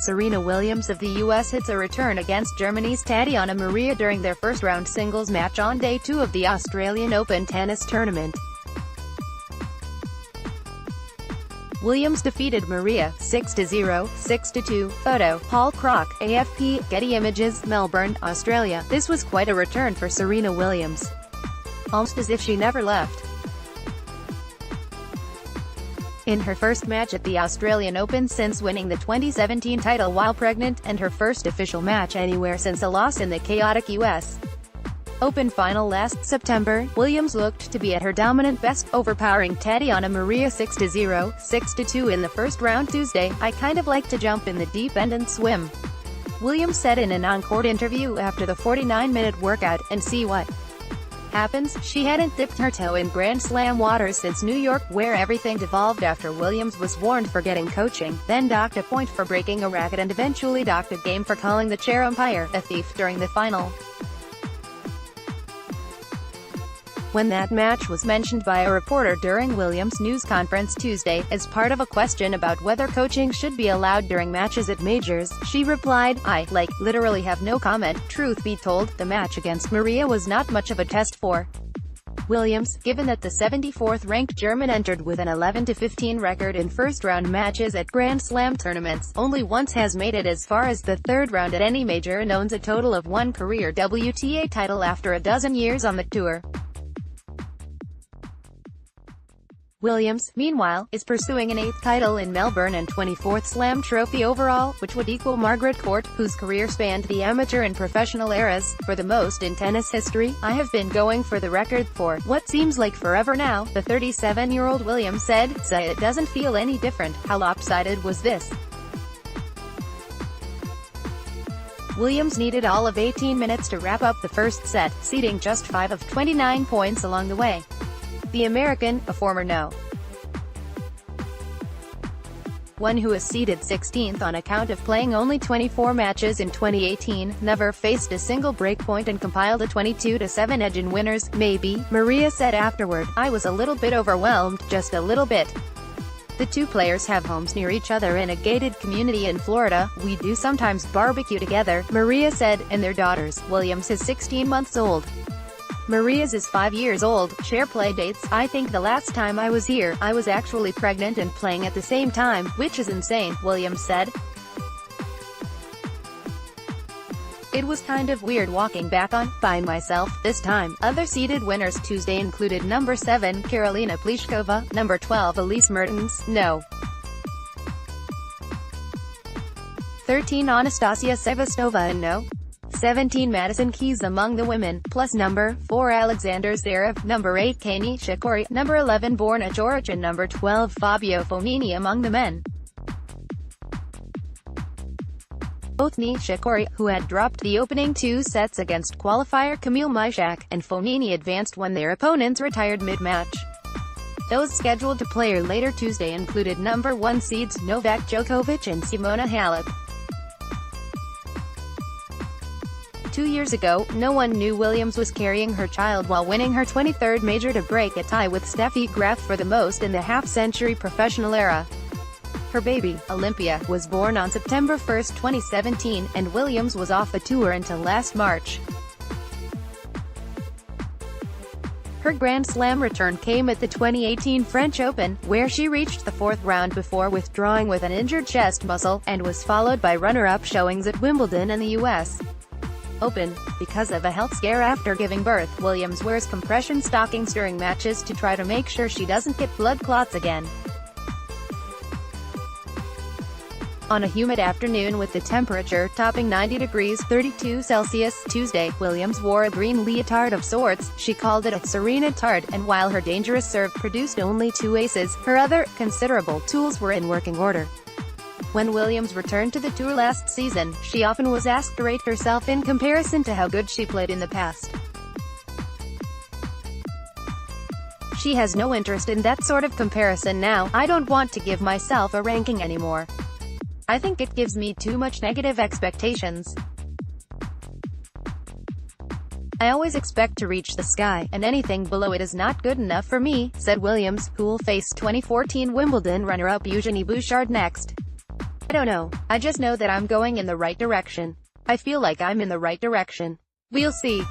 Serena Williams of the U.S. hits a return against Germany's Tatjana Maria during their first-round singles match on Day 2 of the Australian Open tennis tournament. Williams defeated Maria, 6-0, 6-2. Photo, Paul CROCK, AFP, Getty Images, Melbourne, Australia. This was quite a return for Serena Williams. Almost as if she never left. In her first match at the Australian Open since winning the 2017 title while pregnant, and her first official match anywhere since a loss in the chaotic U.S. Open final last September, Williams looked to be at her dominant best, overpowering Tatjana Maria 6-0, 6-2 in the first round Tuesday. "I kind of like to jump in the deep end and swim," Williams said in an on-court interview after the 49-minute workout, "and see what happens." She hadn't dipped her toe in Grand Slam waters since New York, where everything devolved after Williams was warned for getting coaching, then docked a point for breaking a racket and eventually docked a game for calling the chair umpire a thief during the final. When that match was mentioned by a reporter during Williams' news conference Tuesday, as part of a question about whether coaching should be allowed during matches at majors, she replied, "I, literally have no comment. Truth be told, the match against Maria was not much of a test for Williams, given that the 74th-ranked German entered with an 11-15 record in first-round matches at Grand Slam tournaments, only once has made it as far as the third round at any major, and owns a total of one career WTA title after a dozen years on the tour." Williams, meanwhile, is pursuing an 8th title in Melbourne and 24th Slam trophy overall, which would equal Margaret Court, whose career spanned the amateur and professional eras, for the most in tennis history. "I have been going for the record for what seems like forever now," the 37-year-old Williams said. "So it doesn't feel any different. How lopsided was this?" Williams needed all of 18 minutes to wrap up the first set, ceding just 5 of 29 points along the way. The American, a former No. 1 who is seeded 16th on account of playing only 24 matches in 2018, never faced a single breakpoint and compiled a 22-7 edge in winners. "Maybe," Maria said afterward, "I was a little bit overwhelmed, just a little bit." The two players have homes near each other in a gated community in Florida. "We do sometimes barbecue together," Maria said, and their daughters. Williams is 16 months old. Maria's is 5 years old, share play dates. "I think the last time I was here, I was actually pregnant and playing at the same time, which is insane," Williams said. "It was kind of weird walking back on by myself this time." Other seeded winners Tuesday included number 7, Karolina Pliskova, number 12, Elise Mertens, No. 13, Anastasia Sevastova, and No. 17, Madison Keys among the women, plus number 4, Alexander Zverev, number 8, Kei Nishikori, number 11, Borna Coric, and number 12, Fabio Fognini among the men. Both Nishikori, who had dropped the opening 2 sets against qualifier Kamil Mychak, and Fognini advanced when their opponents retired mid-match. Those scheduled to play later Tuesday included number 1 seeds Novak Djokovic and Simona Halep. 2 years ago, no one knew Williams was carrying her child while winning her 23rd major to break a tie with Steffi Graf for the most in the half-century professional era. Her baby, Olympia, was born on September 1, 2017, and Williams was off the tour until last March. Her Grand Slam return came at the 2018 French Open, where she reached the 4th round before withdrawing with an injured chest muscle, and was followed by runner-up showings at Wimbledon and the U.S. Open. Because of a health scare after giving birth, Williams wears compression stockings during matches to try to make sure she doesn't get blood clots again. On a humid afternoon with the temperature topping 90 degrees (32 Celsius) Tuesday, Williams wore a green leotard of sorts. She called it a Serena tard, and while her dangerous serve produced only 2 aces, her other, considerable tools were in working order. When Williams returned to the tour last season, she often was asked to rate herself in comparison to how good she played in the past. She has no interest in that sort of comparison now. "I don't want to give myself a ranking anymore. I think it gives me too much negative expectations. I always expect to reach the sky, and anything below it is not good enough for me," said Williams, who will face 2014 Wimbledon runner-up Eugenie Bouchard next. I don't know. I just know that I'm going in the right direction. I feel like I'm in the right direction. We'll see.